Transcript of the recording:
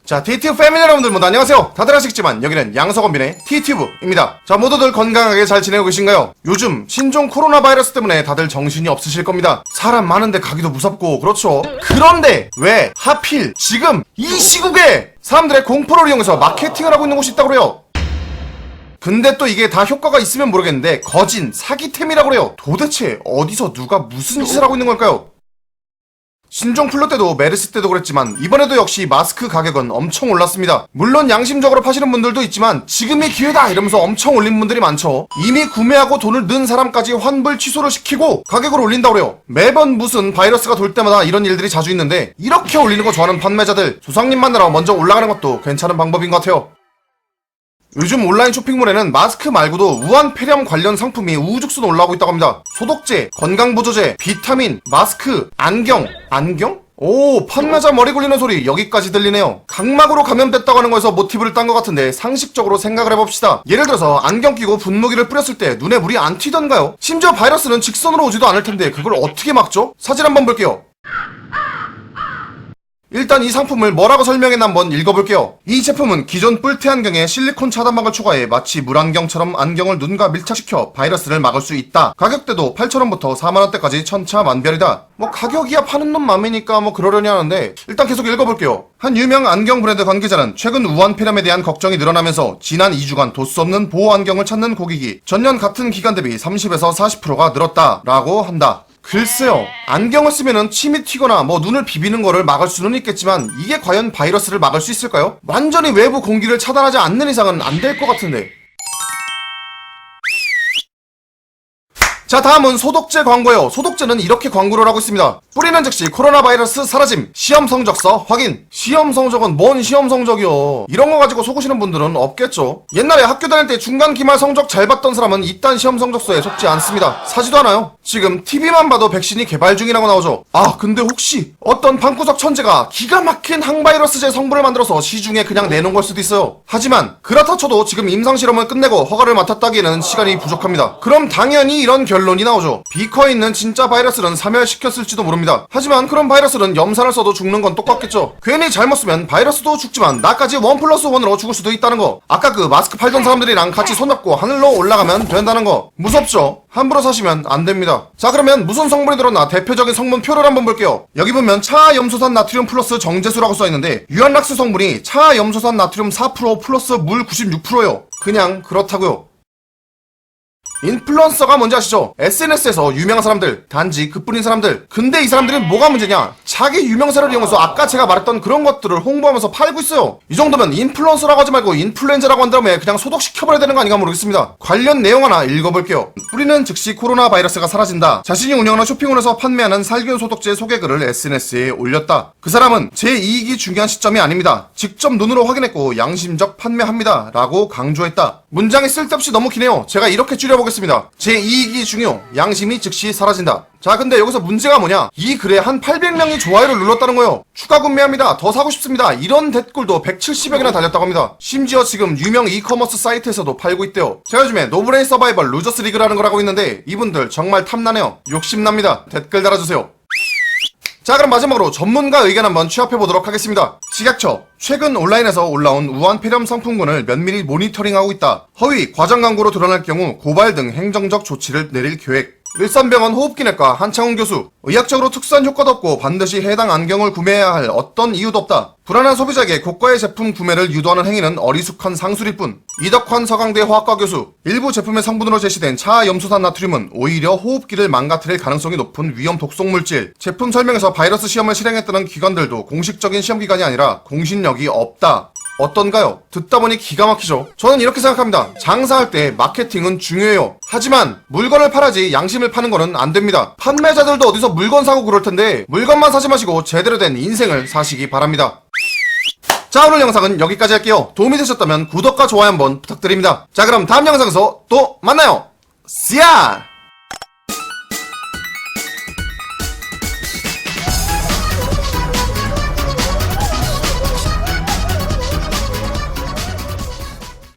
자, T튜브 패밀리 여러분들 모두 안녕하세요. 다들 아시겠지만 여기는 양석원빈의 T튜브입니다. 자, 모두들 건강하게 잘 지내고 계신가요? 요즘 신종 코로나 바이러스 때문에 다들 정신이 없으실 겁니다. 사람 많은데 가기도 무섭고 그렇죠. 그런데 왜 하필 지금 이 시국에 사람들의 공포를 이용해서 마케팅을 하고 있는 곳이 있다고 그래요. 근데 또 이게 다 효과가 있으면 모르겠는데 거진 사기템이라고 그래요. 도대체 어디서 누가 무슨 짓을 하고 있는 걸까요? 신종 플루 때도 메르스 때도 그랬지만 이번에도 역시 마스크 가격은 엄청 올랐습니다. 물론 양심적으로 파시는 분들도 있지만 지금이 기회다 이러면서 엄청 올린 분들이 많죠. 이미 구매하고 돈을 넣은 사람까지 환불 취소를 시키고 가격을 올린다고 그래요. 매번 무슨 바이러스가 돌 때마다 이런 일들이 자주 있는데 이렇게 올리는 거 좋아하는 판매자들 조상님 만나러 먼저 올라가는 것도 괜찮은 방법인 것 같아요. 요즘 온라인 쇼핑몰에는 마스크 말고도 우한 폐렴 관련 상품이 우후죽순 올라오고 있다고 합니다. 소독제, 건강보조제, 비타민, 마스크, 안경? 오, 판매자 머리 굴리는 소리 여기까지 들리네요. 각막으로 감염됐다고 하는 거에서 모티브를 딴 것 같은데 상식적으로 생각을 해봅시다. 예를 들어서 안경 끼고 분무기를 뿌렸을 때 눈에 물이 안 튀던가요? 심지어 바이러스는 직선으로 오지도 않을 텐데 그걸 어떻게 막죠? 사진 한번 볼게요. 일단 이 상품을 뭐라고 설명했나 한번 읽어볼게요. 이 제품은 기존 뿔테 안경에 실리콘 차단막을 추가해 마치 물안경처럼 안경을 눈과 밀착시켜 바이러스를 막을 수 있다. 가격대도 8,000원부터 4만원대까지 천차만별이다. 뭐 가격이야 파는 놈 맘이니까 뭐 그러려니 하는데 일단 계속 읽어볼게요. 한 유명 안경 브랜드 관계자는 최근 우한 폐렴에 대한 걱정이 늘어나면서 지난 2주간 도수 없는 보호 안경을 찾는 고객이 전년 같은 기간 대비 30에서 40%가 늘었다라고 한다. 글쎄요, 안경을 쓰면은 침이 튀거나 뭐 눈을 비비는 거를 막을 수는 있겠지만 이게 과연 바이러스를 막을 수 있을까요? 완전히 외부 공기를 차단하지 않는 이상은 안 될 것 같은데. 자, 다음은 소독제 광고예요. 소독제는 이렇게 광고를 하고 있습니다. 뿌리는 즉시 코로나 바이러스 사라짐. 시험 성적서 확인. 시험 성적은 뭔 시험 성적이요. 이런 거 가지고 속으시는 분들은 없겠죠. 옛날에 학교 다닐 때 중간 기말 성적 잘 봤던 사람은 이딴 시험 성적서에 속지 않습니다. 사지도 않아요. 지금 TV만 봐도 백신이 개발 중이라고 나오죠. 아, 근데 혹시 어떤 방구석 천재가 기가 막힌 항바이러스제 성분을 만들어서 시중에 그냥 내놓은 걸 수도 있어요. 하지만 그렇다 쳐도 지금 임상실험을 끝내고 허가를 맡았다기에는 시간이 부족합니다. 그럼 당연히 이런 결론이 나오죠. 비커에 있는 진짜 바이러스는 사멸시켰을지도 모릅니다. 하지만 그런 바이러스는 염산을 써도 죽는 건 똑같겠죠. 괜히 잘못 쓰면 바이러스도 죽지만 나까지 1+1으로 죽을 수도 있다는 거. 아까 그 마스크 팔던 사람들이랑 같이 손잡고 하늘로 올라가면 된다는 거. 무섭죠? 함부로 사시면 안 됩니다. 자, 그러면 무슨 성분이 들었나 대표적인 성분표를 한번 볼게요. 여기 보면 차염소산 나트륨 플러스 정제수라고 써있는데 유한락스 성분이 차염소산 나트륨 4% 플러스 물 96%예요. 그냥 그렇다고요. 인플루언서가 뭔지 아시죠? SNS에서 유명한 사람들, 단지 그뿐인 사람들. 근데 이 사람들은 뭐가 문제냐? 자기 유명세를 이용해서 아까 제가 말했던 그런 것들을 홍보하면서 팔고 있어요. 이 정도면 인플루언서라고 하지 말고 인플루엔자라고 한 다음에 그냥 소독시켜버려야 되는 거 아닌가 모르겠습니다. 관련 내용 하나 읽어볼게요. 뿌리는 즉시 코로나 바이러스가 사라진다. 자신이 운영하는 쇼핑몰에서 판매하는 살균 소독제 소개글을 SNS에 올렸다. 그 사람은 제 이익이 중요한 시점이 아닙니다. 직접 눈으로 확인했고 양심적 판매합니다. 라고 강조했다. 문장이 쓸데없이 너무 기네요. 제가 이렇게 줄여보겠습니다. 제 이익이 중요. 양심이 즉시 사라진다. 자, 근데 여기서 문제가 뭐냐? 이 글에 한 800명이 좋아요를 눌렀다는 거예요. 추가 구매합니다. 더 사고 싶습니다. 이런 댓글도 170여 개나 달렸다고 합니다. 심지어 지금 유명 이커머스 사이트에서도 팔고 있대요. 제가 요즘에 노브레인 서바이벌 루저스 리그라는 걸 하고 있는데 이분들 정말 탐나네요. 욕심납니다. 댓글 달아주세요. 자, 그럼 마지막으로 전문가 의견 한번 취합해보도록 하겠습니다. 식약처, 최근 온라인에서 올라온 우한 폐렴 상품군을 면밀히 모니터링하고 있다. 허위, 과장 광고로 드러날 경우 고발 등 행정적 조치를 내릴 계획. 일산병원 호흡기내과 한창훈 교수, 의학적으로 특수한 효과도 없고 반드시 해당 안경을 구매해야 할 어떤 이유도 없다. 불안한 소비자에게 고가의 제품 구매를 유도하는 행위는 어리숙한 상술일 뿐. 이덕환 서강대 화학과 교수, 일부 제품의 성분으로 제시된 차염소산 나트륨은 오히려 호흡기를 망가뜨릴 가능성이 높은 위험 독성 물질. 제품 설명에서 바이러스 시험을 실행했다는 기관들도 공식적인 시험기관이 아니라 공신력이 없다. 어떤가요? 듣다 보니 기가 막히죠? 저는 이렇게 생각합니다. 장사할 때 마케팅은 중요해요. 하지만 물건을 팔아지 양심을 파는 거는 안 됩니다. 판매자들도 어디서 물건 사고 그럴 텐데 물건만 사지 마시고 제대로 된 인생을 사시기 바랍니다. 자, 오늘 영상은 여기까지 할게요. 도움이 되셨다면 구독과 좋아요 한번 부탁드립니다. 자, 그럼 다음 영상에서 또 만나요. See ya!